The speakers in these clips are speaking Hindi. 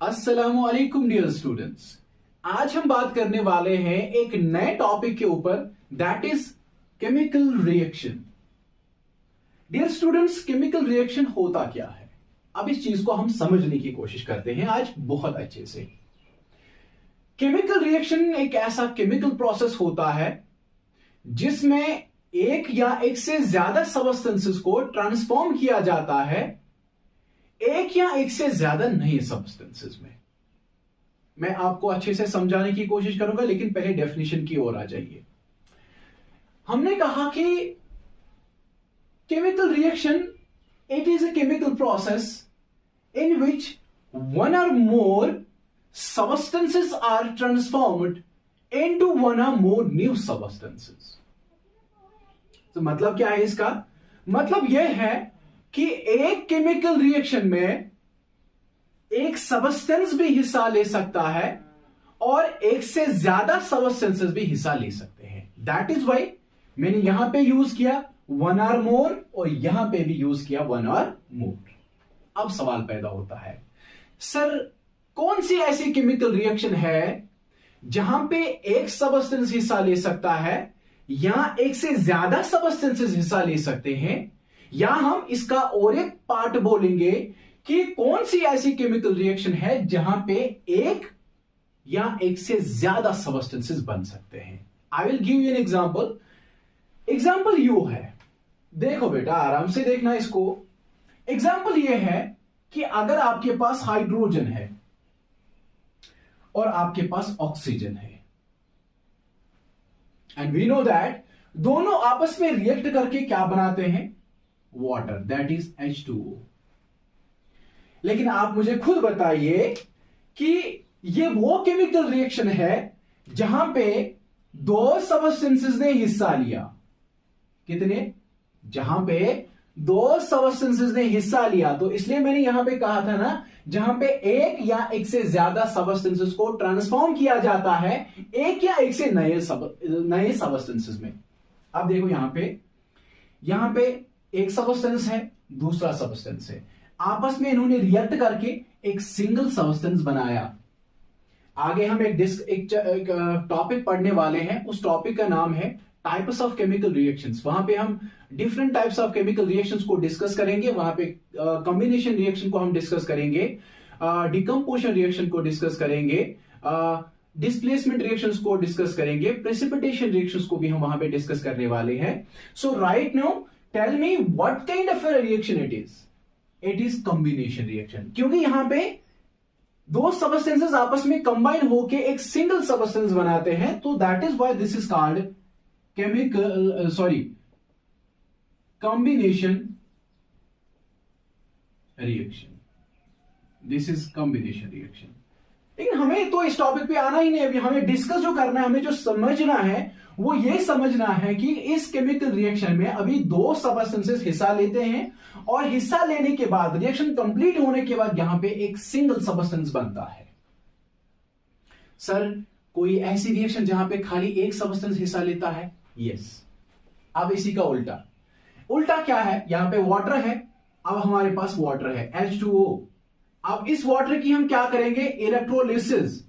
अस्सलामुअलैकुम डियर स्टूडेंट्स। आज हम बात करने वाले हैं एक नए टॉपिक के ऊपर, that is chemical reaction. Dear students, chemical reaction होता क्या है? अब इस चीज को हम समझने की कोशिश करते हैं आज बहुत अच्छे से। केमिकल रिएक्शन एक ऐसा केमिकल प्रोसेस होता है जिसमें एक या एक से ज्यादा सबस्टेंसेस को ट्रांसफॉर्म किया जाता है एक या एक से ज्यादा नए सबस्टेंसेस में। मैं आपको अच्छे से समझाने की कोशिश करूंगा, लेकिन पहले डेफिनेशन की ओर आ जाइए। हमने कहा कि chemical reaction it is a chemical process in which one or more substances are transformed into one or more new substances. तो मतलब क्या है इसका? मतलब यह है कि एक केमिकल रिएक्शन में एक सबस्टेंस भी हिस्सा ले सकता है और एक से ज्यादा सबस्टेंसेस भी हिस्सा ले सकते हैं। दैट इज वाई मैंने यहां पे यूज किया वन और मोर और यहां पे भी यूज किया वन और मोर। अब सवाल पैदा होता है, सर कौन सी ऐसी केमिकल रिएक्शन है जहां पे एक सबस्टेंस हिस्सा ले सकता है या एक से ज्यादा सबस्टेंसेस हिस्सा ले सकते हैं, या हम इसका और एक पार्ट बोलेंगे कि कौन सी ऐसी केमिकल रिएक्शन है जहां पे एक या एक से ज्यादा सबस्टेंसेस बन सकते हैं। I will give you an example. Example you है, देखो बेटा आराम से देखना इसको। एग्जांपल ये है कि अगर आपके पास हाइड्रोजन है और आपके पास ऑक्सीजन है, एंड वी नो दैट दोनों आपस में रिएक्ट करके क्या बनाते हैं? Water, that is H2O। लेकिन आप मुझे खुद बताइए कि ये वो केमिकल रिएक्शन है जहां पे दो सबस्टेंसेस ने हिस्सा लिया। कितने? जहां पे दो सबस्टेंसेस ने हिस्सा लिया। तो इसलिए मैंने यहां पे कहा था ना, जहां पे एक या एक से ज्यादा सबस्टेंसेस को ट्रांसफॉर्म किया जाता है एक या एक से नए सबस्टेंसेस में। अब देखो यहां पे एक सबस्टेंस है, दूसरा सबस्टेंस है, आपस में इन्होंने रिएक्ट करके एक सिंगल सबस्टेंस बनाया। आगे हम एक टॉपिक पढ़ने वाले हैं, उस टॉपिक का नाम है टाइप्स ऑफ केमिकल रिएक्शंस। वहां पे हम different types of chemical reactions को डिस्कस करेंगे। वहां पे कॉम्बिनेशन रिएक्शन को हम डिस्कस करेंगे, डिकम्पोजिशन रिएक्शन को डिस्कस करेंगे, डिस्प्लेसमेंट रिएक्शंस को डिस्कस करेंगे, प्रेसिपिटेशन रिएक्शंस को भी हम वहां पे डिस्कस करने वाले हैं। So right now tell me what kind of a reaction it is? It is combination reaction, क्योंकि यहां पे दो सबस्टेंसेस आपस में कंबाइन होके एक सिंगल सबस्टेंस बनाते हैं। तो that is why this is called combination reaction. This is combination reaction. लेकिन हमें तो इस टॉपिक पे आना ही नहीं। अभी हमें डिस्कस जो करना है, हमें जो समझना है वो ये समझना है कि इस केमिकल रिएक्शन में अभी दो सबस्टेंसेस हिस्सा लेते हैं और हिस्सा लेने के बाद रिएक्शन कंप्लीट होने के बाद यहां पे एक सिंगल सबस्टेंस बनता है। सर कोई ऐसी रिएक्शन जहां पे खाली एक सबस्टेंस हिस्सा लेता है? यस। अब इसी का उल्टा क्या है? यहां पे वाटर है, अब हमारे पास वाटर है H2O। अब इस वाटर की हम क्या करेंगे? इलेक्ट्रोलिसिस।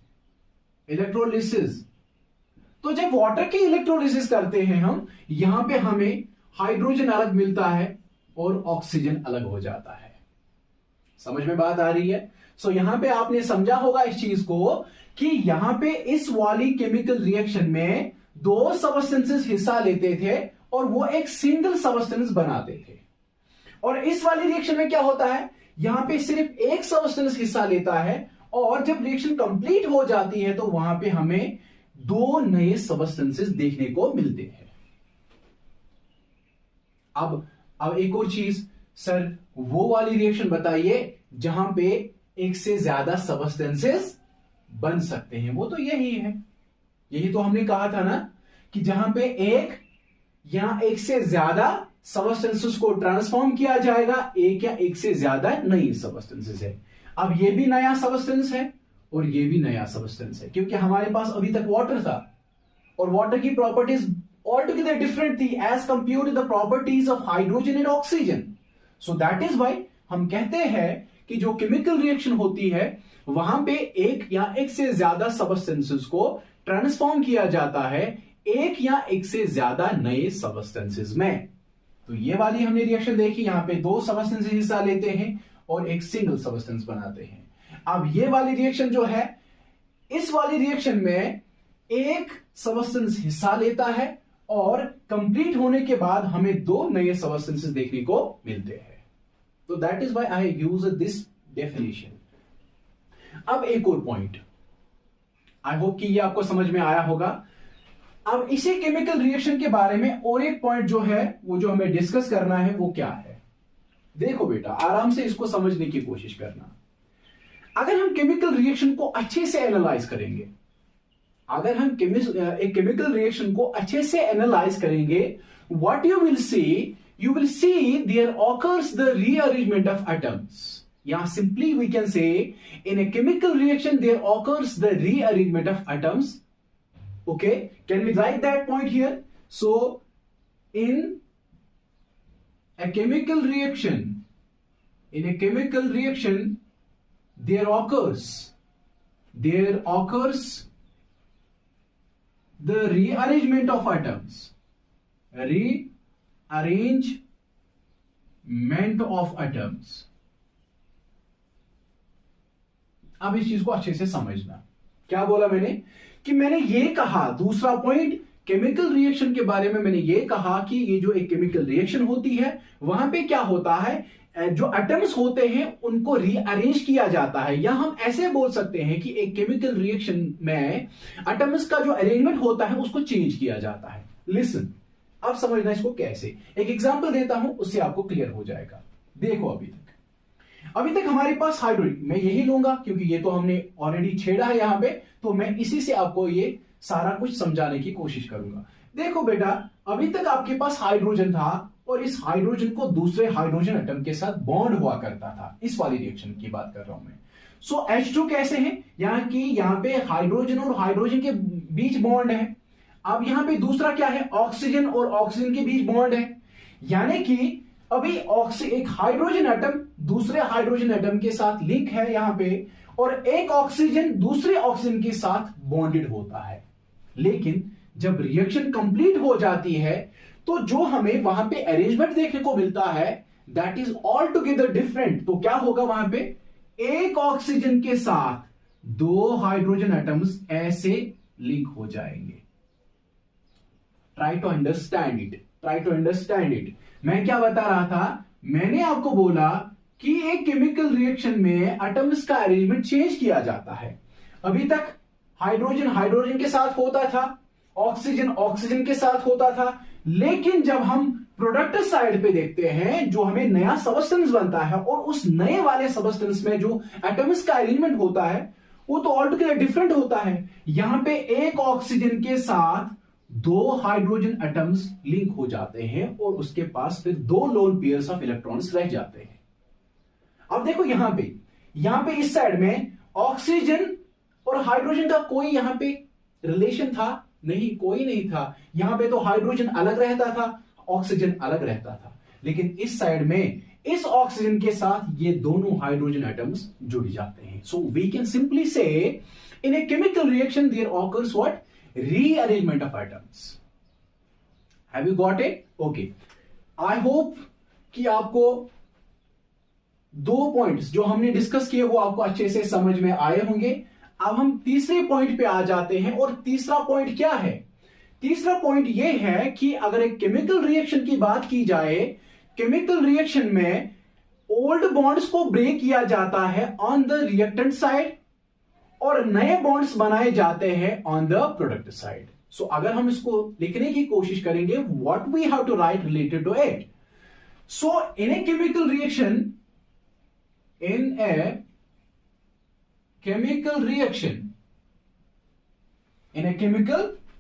तो जब वाटर की इलेक्ट्रोलिसिस करते हैं हम, यहां पे हमें हाइड्रोजन अलग मिलता है और ऑक्सीजन अलग हो जाता है। समझ में बात आ रही है? सो यहां पे आपने समझा होगा इस चीज को कि यहां पे इस वाली केमिकल रिएक्शन में दो सबस्टेंसेस हिस्सा लेते थे और वो एक सिंगल सबस्टेंस बनाते थे। और इस वाली रिएक्शन में क्या होता है? यहां पे सिर्फ एक सबस्टेंस हिस्सा लेता है और जब रिएक्शन कंप्लीट हो जाती है तो वहां पे हमें दो नए सबस्टेंसेस देखने को मिलते हैं। अब एक और चीज, सर वो वाली रिएक्शन बताइए जहां पे एक से ज्यादा सबस्टेंसेस बन सकते हैं। वो तो यही है, यही तो हमने कहा था ना कि जहां पे एक या एक से ज्यादा सबस्टेंसेस को ट्रांसफॉर्म किया जाएगा एक या एक से ज्यादा नई सबस्टेंसेस है। अब ये भी नया सबस्टेंस है और ये भी नया सबस्टेंस है, क्योंकि हमारे पास अभी तक वाटर था और वाटर की प्रॉपर्टीज altogether different थी as compared to the properties of hydrogen and oxygen. So that is why हम कहते हैं कि जो केमिकल रिएक्शन होती है वहां पे एक या एक से ज्यादा सबस्टेंसेस को ट्रांसफॉर्म किया जाता है एक या एक से ज्यादा नए सबस्टेंसेस में। तो ये वाली हमने रिएक्शन देखी, यहां पे दो सबस्टेंसेस हिस्सा लेते हैं और एक सिंगल सबस्टेंस बनाते हैं। अब ये वाली रिएक्शन जो है, इस वाली रिएक्शन में एक सबस्टेंस हिस्सा लेता है और कंप्लीट होने के बाद हमें दो नए सबस्टेंसेस देखने को मिलते हैं। तो that is why I use this definition. अब एक और पॉइंट, आई होप कि ये आपको समझ में आया होगा। अब इसी केमिकल रिएक्शन के बारे में और एक पॉइंट जो है वो जो हमें डिस्कस करना है वो क्या है। देखो बेटा, आराम से इसको समझने की कोशिश करना। अगर हम केमिकल रिएक्शन को अच्छे से एनालाइज करेंगे, अगर हम एक केमिकल रिएक्शन को अच्छे से एनालाइज करेंगे, what you will see there occurs the rearrangement of atoms. या simply we can say in a chemical reaction there occurs the rearrangement of atoms. Okay, can we write that point here? So in a chemical reaction, there occurs the rearrangement of atoms, अब इस चीज को अच्छे से समझना। क्या बोला मैंने कि मैंने ये कहा, दूसरा पॉइंट केमिकल रिएक्शन के बारे में मैंने ये कहा कि ये जो एक केमिकल रिएक्शन होती है वहां पे क्या होता है, जो एटम्स होते हैं उनको रीअरेंज किया जाता है। या हम ऐसे बोल सकते हैं कि एक केमिकल रिएक्शन में एटम्स का जो अरेंजमेंट होता है उसको चेंज किया जाता है। लिसन, अब समझना इसको कैसे। एक एग्जांपल देता हूं, उससे आपको क्लियर हो जाएगा। देखो अभी तक हमारे पास हाइड्रोजन, मैं यही लूंगा क्योंकि ये तो हमने ऑलरेडी छेड़ा है यहां पे, तो मैं इसी से आपको ये सारा कुछ समझाने की कोशिश करूंगा। देखो बेटा, अभी तक आपके पास हाइड्रोजन था और इस हाइड्रोजन को दूसरे हाइड्रोजन एटम के साथ बॉन्ड हुआ करता था। इस वाली रिएक्शन की बात कर रहा हूं मैं। सो H2 कैसे है, यहां पे हाइड्रोजन और हाइड्रोजन के बीच बॉन्ड है। अब यहां पे दूसरा क्या है, ऑक्सीजन और ऑक्सीजन के बीच बॉन्ड है। यानी कि अभी एक हाइड्रोजन एटम दूसरे हाइड्रोजन एटम के साथ लिंक है यहां पे, और एक ऑक्सीजन दूसरे ऑक्सीजन के साथ बॉन्डेड होता है। लेकिन जब रिएक्शन कंप्लीट हो जाती है तो जो हमें वहां पे अरेंजमेंट देखने को मिलता है that is all together different. तो क्या होगा, वहां पे एक ऑक्सीजन के साथ दो हाइड्रोजन एटम्स ऐसे लिंक हो जाएंगे। Try to understand it. मैं क्या बता रहा था, मैंने आपको बोला कि एक केमिकल रिएक्शन में एटम्स का अरेंजमेंट चेंज किया जाता है। अभी तक हाइड्रोजन के साथ होता था, ऑक्सीजन के साथ होता था, लेकिन जब हम प्रोडक्ट साइड पे देखते हैं, जो हमें नया सबस्टेंस बनता है और उस नए वाले सबस्टेंस में जो एटम्स का अरेंजमेंट होता है वो तो ऑलटुगेदर डिफरेंट होता है। यहां पे एक ऑक्सीजन के साथ दो हाइड्रोजन एटम्स लिंक हो जाते हैं और उसके पास फिर दो लोन पेयर्स ऑफ इलेक्ट्रॉन्स रह जाते हैं। अब देखो यहां पे इस साइड में ऑक्सीजन और हाइड्रोजन का कोई यहां पे रिलेशन था नहीं, कोई नहीं था। यहां पे तो हाइड्रोजन अलग रहता था, ऑक्सीजन अलग रहता था। लेकिन इस साइड में इस ऑक्सीजन के साथ ये दोनों हाइड्रोजन एटम्स जुड़ जाते हैं। So we can simply say in a chemical reaction there occurs what, rearrangement of atoms. Have you got it? Okay. I hope कि आपको दो पॉइंट्स जो हमने डिस्कस किए वो आपको अच्छे से समझ में आए होंगे। अब हम तीसरे पॉइंट पे आ जाते हैं, और तीसरा पॉइंट क्या है? तीसरा पॉइंट ये है कि अगर एक केमिकल रिएक्शन की बात की जाए, केमिकल रिएक्शन में ओल्ड बॉन्ड्स को ब्रेक किया जाता है ऑन द रिएक्टेंट साइड और नए बॉन्ड्स बनाए जाते हैं on the product side. So अगर हम इसको लिखने की कोशिश करेंगे, what we have to write related to it. So in a chemical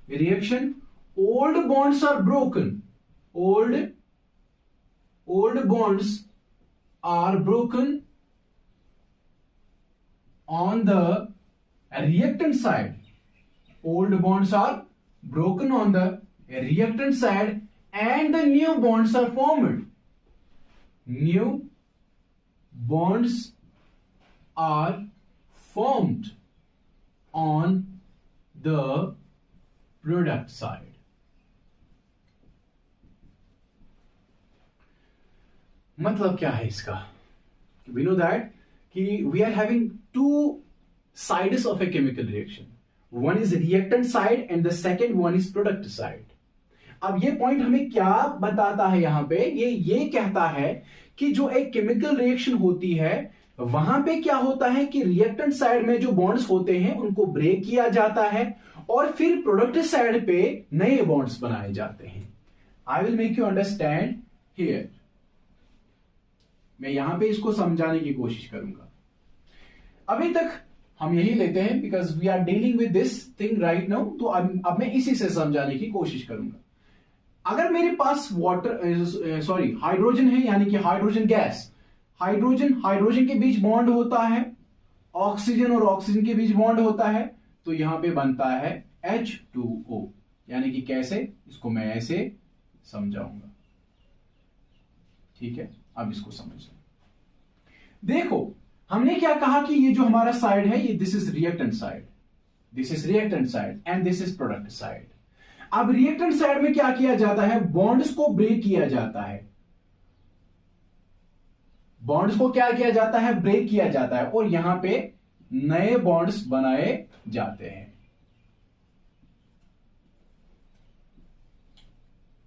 reaction, old bonds are broken. Old bonds are broken on the reactant side. Old bonds are broken on the reactant side and the new bonds are formed. New bonds are formed on the product side. मतलब क्या है इसका? We know that कि we are having two sides of a chemical reaction. One is reactant side and the second one is product side. अब ये पॉइंट हमें क्या बताता है यहां पे? ये कहता है कि जो एक केमिकल रिएक्शन होती है वहां पे क्या होता है कि रिएक्टेंट साइड में जो बॉन्ड्स होते हैं उनको ब्रेक किया जाता है और फिर प्रोडक्ट साइड पे नए बॉन्ड्स बनाए जाते हैं. I will make you understand here. मैं यहां पे इसको समझाने की कोशिश करूंगा. अभी तक हम यही लेते हैं because we are dealing with this thing right now. तो अब मैं इसी से समझाने की कोशिश करूंगा. अगर मेरे पास हाइड्रोजन है यानी कि हाइड्रोजन गैस, हाइड्रोजन के बीच बॉन्ड होता है, ऑक्सीजन और ऑक्सीजन के बीच बॉन्ड होता है, तो यहां पे बनता है H2O. यानी कि कैसे, इसको मैं ऐसे समझाऊंगा. ठीक है, अब इसको समझ लो. देखो हमने क्या कहा कि ये जो हमारा साइड है ये this is reactant side, this is reactant side and this is product side. अब रिएक्टेंट साइड में क्या किया जाता है? बॉन्ड्स को ब्रेक किया जाता है. बॉन्ड्स को क्या किया जाता है? ब्रेक किया जाता है और यहां पे नए बॉन्ड्स बनाए जाते हैं.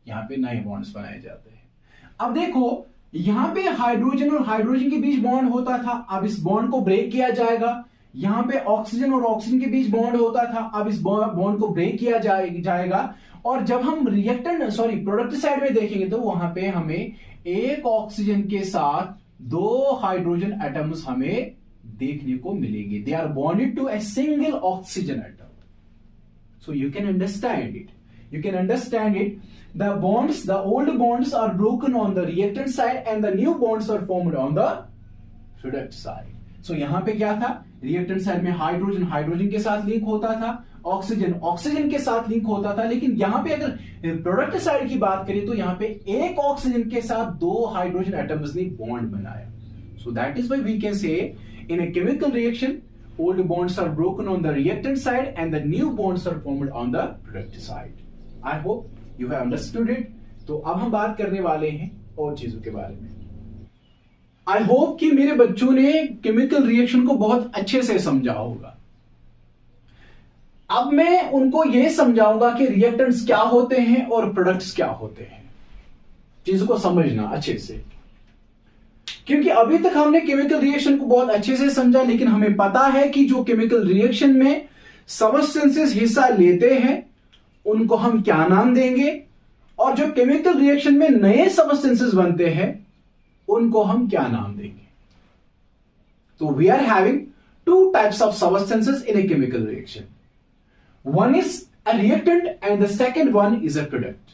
यहां पे नए बॉन्ड्स बनाए जाते हैं. अब देखो यहां पे हाइड्रोजन और हाइड्रोजन के बीच बॉन्ड होता था, अब इस बॉन्ड को ब्रेक किया जाएगा. यहां पे ऑक्सीजन और ऑक्सीजन के बीच बॉन्ड होता था, अब इस बॉन्ड को ब्रेक किया जाएगा. और जब हम प्रोडक्ट साइड में देखेंगे तो वहां पे हमें एक ऑक्सीजन के साथ दो हाइड्रोजन एटम्स हमें देखने को मिलेंगे. They are bonded to a single oxygen atom. So you can understand it. The old bonds are broken on the reactant side and the new bonds are formed on the product side. So यहां पे क्या था? रिएक्टेंट साइड में हाइड्रोजन के साथ लिंक होता था, ऑक्सीजन के साथ लिंक होता था. लेकिन यहां पे अगर प्रोडक्ट साइड की बात करें तो यहां पे एक ऑक्सीजन के साथ दो हाइड्रोजन एटम्स ने बॉन्ड बनाया. So that is why we can say in a chemical reaction old bonds are broken on the reactant side and the new bonds are formed on the product side. I hope you have understood it. तो अब हम बात करने वाले हैं और चीजों के बारे में. आई होप कि मेरे बच्चों ने केमिकल रिएक्शन को बहुत अच्छे से समझा होगा. अब मैं उनको यह समझाऊंगा कि रिएक्टेंट्स क्या होते हैं और प्रोडक्ट्स क्या होते हैं. चीजों को समझना अच्छे से, क्योंकि अभी तक हमने केमिकल रिएक्शन को बहुत अच्छे से समझा, लेकिन हमें पता है कि जो केमिकल रिएक्शन में सबस्टेंसेस हिस्सा लेते हैं उनको हम क्या नाम देंगे, और जो केमिकल रिएक्शन में नए सबस्टेंसेस बनते हैं उनको हम क्या नाम देंगे. तो we are having two types of substances in a chemical reaction. One is a reactant and the second one is a product.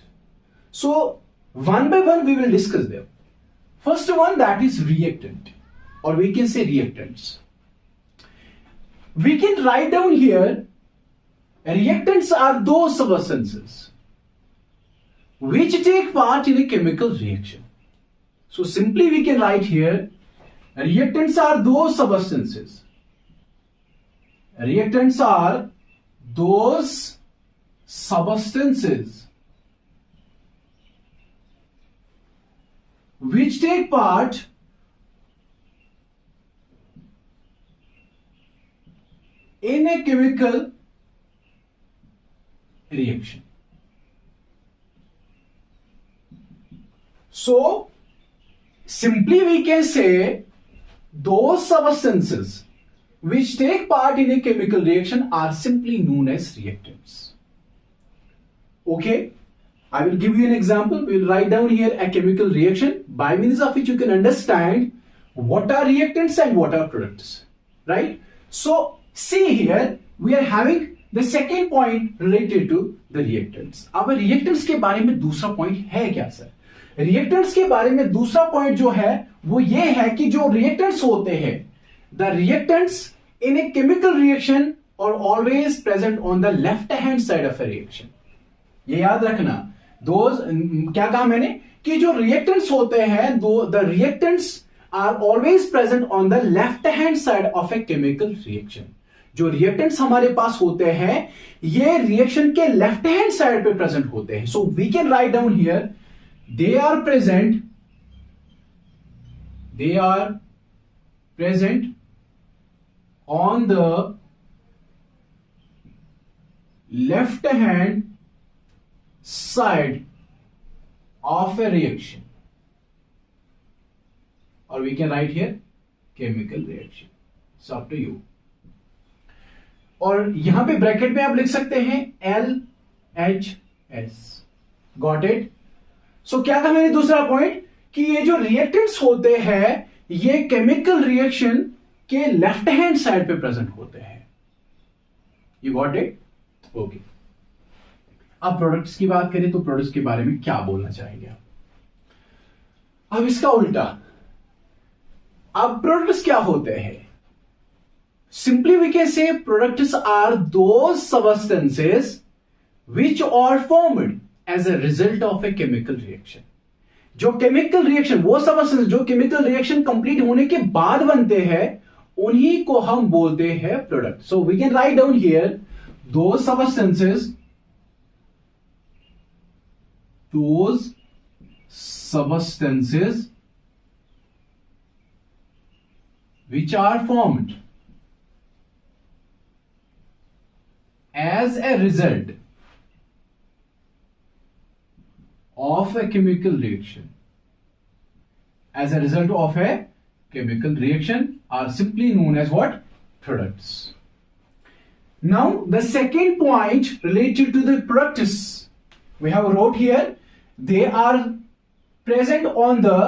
So one by one we will discuss them. First one that is reactant, or we can say reactants. We can write down here reactants are those substances which take part in a chemical reaction. So simply we can write here reactants are those substances. Reactants are those substances which take part in a chemical reaction. So simply we can say those substances which take part in a chemical reaction are simply known as reactants. Okay, I will give you an example. We will write down here a chemical reaction by means of which you can understand what are reactants and what are products, right? So see here we are having the second point related to the reactants. अब reactants के बारे में दूसरा पॉइंट है क्या सर? reactants के बारे में दूसरा पॉइंट जो है वो ये है कि जो reactants होते हैं, the reactants in a chemical reaction are always present on the left hand side of a reaction. ये याद रखना. क्या कहा मैंने कि जो reactants होते हैं, the reactants are always present on the left hand side of a chemical reaction. जो रिएक्टेंट्स हमारे पास होते हैं ये रिएक्शन के लेफ्ट हैंड साइड पे प्रेजेंट होते हैं। So we can write down here they are present on the left hand side of a reaction, or we can write here chemical reaction. It's up to you. और यहां पे ब्रैकेट में आप लिख सकते हैं LHS. Got it? So क्या कहा मैंने दूसरा पॉइंट कि ये जो रिएक्टेंट्स होते हैं ये केमिकल रिएक्शन के लेफ्ट हैंड साइड पे प्रेजेंट होते हैं। You got it? ओके। अब प्रोडक्ट्स की बात करें तो प्रोडक्ट्स के बारे में क्या बोलना चाहेंगे आप? अब इसका उल्टा, अब प्रोडक्ट्स क्या होते हैं? Simply we can say products are those substances which are formed as a result of a chemical reaction. जो केमिकल रिएक्शन, वो सबस्टेंस जो केमिकल रिएक्शन कंप्लीट होने के बाद बनते हैं उन्हीं को हम बोलते हैं product. So we can write down here those substances which are formed as a result of a chemical reaction, are simply known as what? Products. Now the second point related to the products, we have wrote here they are present on the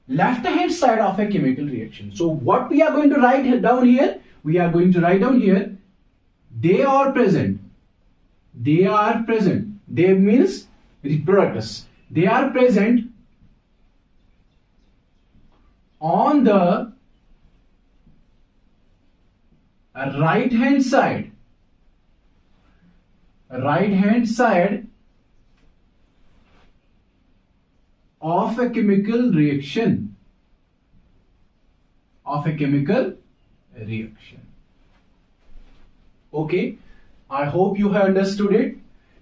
left hand side of a chemical reaction. So what we are going to write down here? We are going to write down here they are present. They means products. They are present on the right hand side of a chemical reaction. Okay, I hope you have understood it.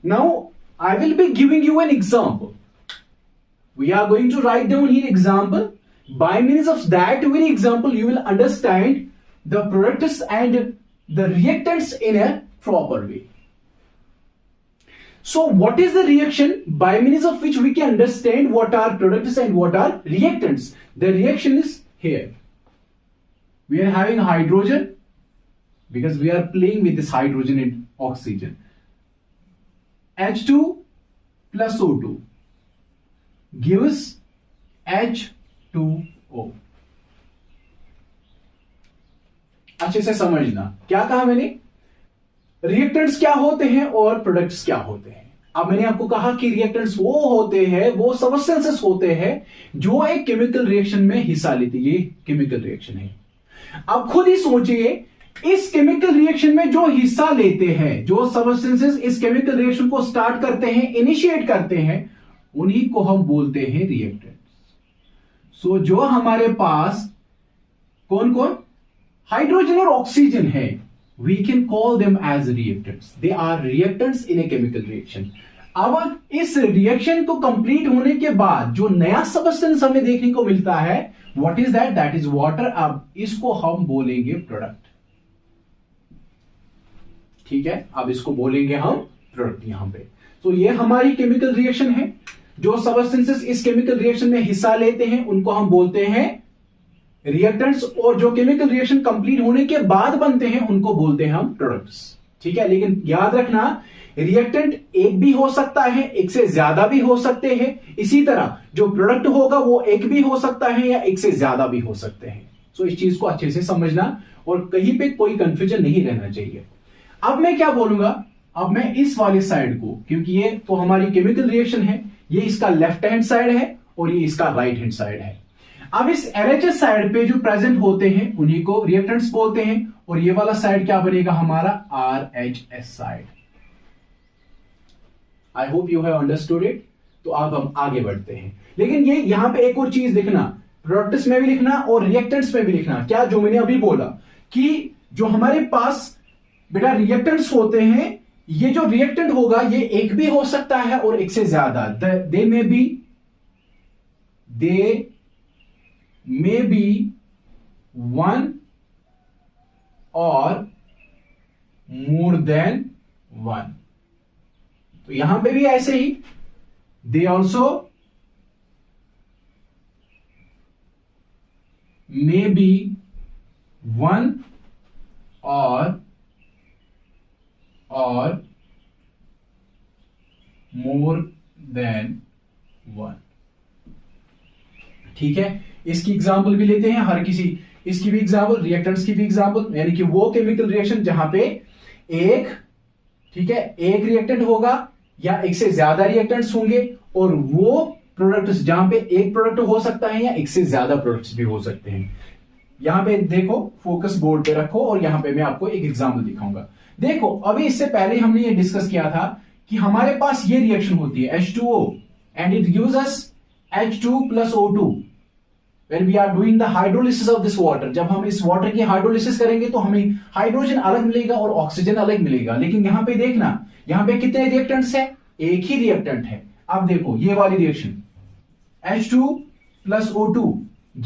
Now I will be giving you an example. We are going to write down here example. By means of that very example you will understand the products and the reactants in a proper way. So what is the reaction by means of which we can understand what are products and what are reactants? The reaction is here. We are having hydrogen because we are playing with this hydrogen and oxygen. H2 plus O2 gives H2O. अच्छे से समझना क्या कहा मैंने, रिएक्टेंट्स क्या होते हैं और प्रोडक्ट्स क्या होते हैं। अब मैंने आपको कहा कि रिएक्टेंट्स वो होते हैं, वो सबस्टेंसेस होते हैं जो एक केमिकल रिएक्शन में हिस्सा लेते हैं। ये केमिकल रिएक्शन है। अब खुद ही सोचिए इस केमिकल रिएक्शन में जो हिस्सा लेते हैं, जो सबस्टेंसेस इस केमिकल रिएक्शन को स्टार्ट करते हैं, इनिशिएट करते हैं, उन्हीं को हम बोलते हैं रिएक्टेंट्स। सो जो हमारे पास कौन कौन हाइड्रोजन और ऑक्सीजन है, we can call them as reactants. They are reactants in a chemical reaction. अब इस रिएक्शन को कंप्लीट होने के बाद जो नया सबस्टेंस हमें देखने को मिलता है, what is that? That is water. अब इसको हम बोलेंगे प्रोडक्ट। ठीक है, अब इसको बोलेंगे हम प्रोडक्ट यहां पे। तो ये हमारी केमिकल रिएक्शन है। जो सबस्टेंसेस इस केमिकल रिएक्शन में हिस्सा लेते हैं उनको हम बोलते हैं रिएक्टेंट्स, और जो केमिकल रिएक्शन कंप्लीट होने के बाद बनते हैं उनको बोलते हैं हम प्रोडक्ट्स। ठीक है, लेकिन याद रखना रिएक्टेंट एक भी हो सकता है, एक से ज्यादा भी हो सकते हैं। इसी तरह जो प्रोडक्ट होगा वो एक भी हो सकता है या एक से ज्यादा भी हो सकते हैं। सो इस चीज को अच्छे से समझना और कहीं पे कोई कंफ्यूजन नहीं रहना चाहिए। अब मैं क्या बोलूंगा, अब मैं इस वाले साइड को, क्योंकि ये तो हमारी केमिकल रिएक्शन है, ये इसका लेफ्ट हैंड साइड है और ये इसका राइट हैंड साइड है। अब इस LHS साइड पे जो प्रेजेंट होते हैं उन्हीं को रिएक्टेंट्स बोलते हैं, और ये वाला साइड क्या बनेगा हमारा RHS side. I hope you have understood it. तो अब हम आगे बढ़ते हैं, लेकिन ये यहां पे एक और चीज देखना, प्रोडक्ट्स में भी लिखना और रिएक्टेंट्स में भी लिखना। क्या जो मैंने अभी बोला कि जो हमारे पास बेटा रिएक्टेंट्स होते हैं, ये जो रिएक्टेंट होगा ये एक भी हो सकता है और एक से ज्यादा। दे मे be one or more then one. तो यहां पे भी ऐसे ही, they also may be one or more then one. ठीक है, इसकी एग्जांपल भी लेते हैं, हर किसी इसकी भी एग्जांपल, रिएक्टेंट्स की भी एग्जांपल, यानी कि वो केमिकल रिएक्शन जहां पे एक, ठीक है, एक रिएक्टेंट होगा या एक से ज्यादा रिएक्टेंट्स होंगे, और वो प्रोडक्ट्स जहां पे एक प्रोडक्ट हो सकता है या एक से ज्यादा प्रोडक्ट्स भी हो सकते हैं। यहां पे देखो, फोकस बोर्ड पे रखो और यहां पे मैं आपको एक एग्जांपल दिखाऊंगा। देखो, अभी इससे पहले हमने ये डिस्कस किया था कि हमारे पास ये रिएक्शन होती है H2O and it gives us H2 plus O2 when we are doing the hydrolysis of this water। जब हम इस वाटर की हाइड्रोलिसिस करेंगे तो हमें हाइड्रोजन अलग मिलेगा और ऑक्सीजन अलग मिलेगा। लेकिन यहां पे देखना, यहां पे कितने रिएक्टेंट्स है? एक ही रिएक्टेंट है। अब देखो ये वाली reaction H2 plus O2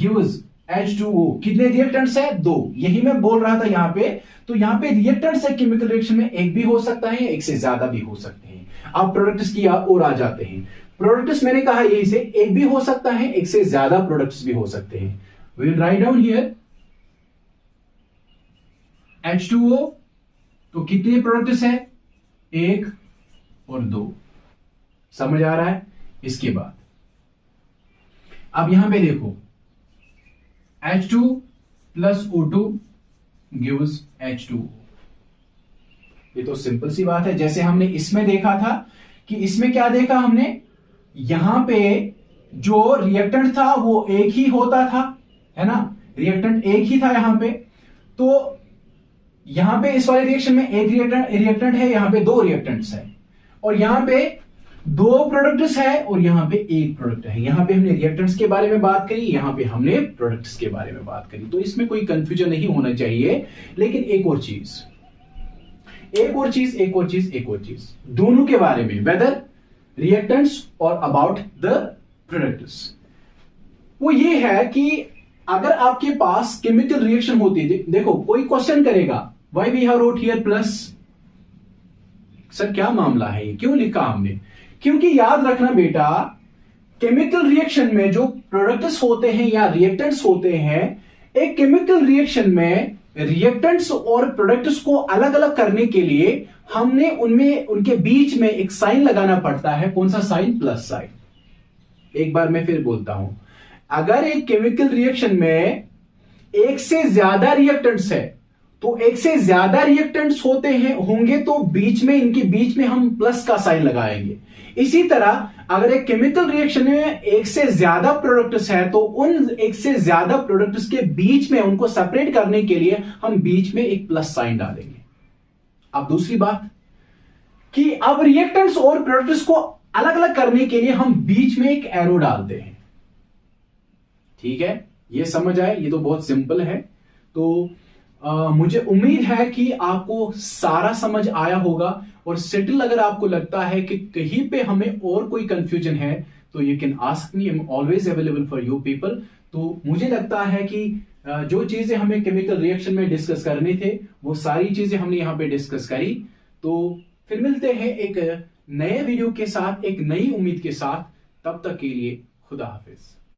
gives H2O, कितने रिएक्टेंट्स है? दो। यही मैं बोल रहा था यहां पे। तो यहां पे रिएक्टेंट्स है केमिकल रिएक्शन में, एक भी हो सकता है, एक से ज्यादा भी हो सकते हैं। अब प्रोडक्ट्स की ओर आ जाते हैं। प्रोडक्ट्स मैंने कहा यही से एक भी हो सकता है, एक से ज्यादा प्रोडक्ट्स भी हो सकते हैं। We will write down here H2O, तो कितने प्रोडक्ट्स है? एक और दो। समझ आ रहा है? इसके बाद अब यहां पे देखो, H2 plus O2 gives H2O। ये तो सिंपल सी बात है। जैसे हमने इसमें देखा था कि इसमें क्या देखा हमने, यहां पे जो रिएक्टेंट था वो एक ही होता था, है ना, रिएक्टेंट एक ही था यहां पे। तो यहां पे इस वाले रिएक्शन में एक रिएक्टेंट है, यहां पे दो रिएक्टेंट्स है, और यहां पे दो प्रोडक्ट्स है और यहां पे एक प्रोडक्ट है। यहां पे हमने रिएक्टेंट्स के बारे में बात करी, यहां पे हमने प्रोडक्ट्स के बारे में बात करी। तो इसमें कोई कंफ्यूजन नहीं होना चाहिए। लेकिन एक और चीज दोनों के बारे में, वेदर रिएक्टेंट्स और अबाउट द प्रोडक्ट्स, वो ये है कि अगर आपके पास केमिकल रिएक्शन होती है, देखो कोई क्वेश्चन करेगा why we have wrote here plus, sir क्या मामला है, ये क्यों लिखा हमने? क्योंकि याद रखना बेटा, केमिकल रिएक्शन में जो प्रोडक्ट्स होते हैं या रिएक्टेंट्स होते हैं, एक केमिकल रिएक्शन में रिएक्टेंट्स और प्रोडक्ट्स को अलग अलग करने के लिए हमने उनमें उनके बीच में एक साइन लगाना पड़ता है। कौन सा साइन? Plus sign. एक बार मैं फिर बोलता हूं, अगर एक केमिकल रिएक्शन में एक से ज्यादा रिएक्टेंट्स है तो एक से ज्यादा रिएक्टेंट्स होंगे तो बीच में, इनके बीच में हम प्लस का साइन लगाएंगे। इसी तरह अगर एक केमिकल रिएक्शन में एक से ज्यादा प्रोडक्ट्स है तो उन एक से ज्यादा प्रोडक्ट्स के बीच में उनको सेपरेट करने के लिए हम बीच में एक प्लस साइन डालेंगे। अब दूसरी बात कि अब रिएक्टेंट्स और प्रोडक्ट्स को अलग अलग करने के लिए हम बीच में एक एरो डालते हैं। ठीक है, ये समझ आए? ये तो बहुत सिंपल है। तो मुझे उम्मीद है कि आपको सारा समझ आया होगा। और सेटल अगर आपको लगता है कि कहीं पे हमें और कोई कंफ्यूजन है तो you can ask me, I am always available for you people. तो मुझे लगता है कि जो चीजें हमें केमिकल रिएक्शन में डिस्कस करने थे वो सारी चीजें हमने यहां पे डिस्कस करी। तो फिर मिलते हैं एक नए वीडियो के साथ, एक नई उम्मीद के साथ। तब तक के लिए खुदा हाफिज।